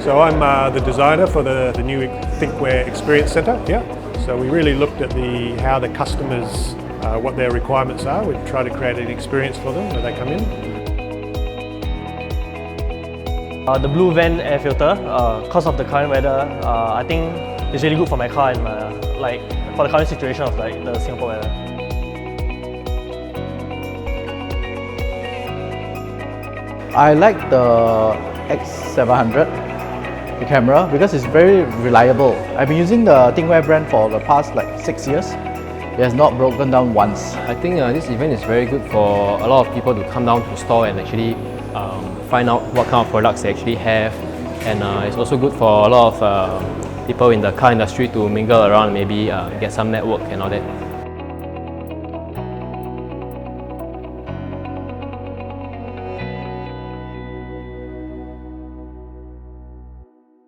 So I'm the designer for the new Thinkware Experience Centre here. So we really looked at how the customers, what their requirements are. We try to create an experience for them when they come in. The blue vent air filter, because of the current weather, I think it's really good for my car and for the current situation of the Singapore weather. I like the X700, the camera, because it's very reliable. I've been using the Thinkware brand for the past 6 years. It has not broken down once. I think this event is very good for a lot of people to come down to the store and actually find out what kind of products they actually have. And it's also good for a lot of people in the car industry to mingle around and maybe get some network and all that.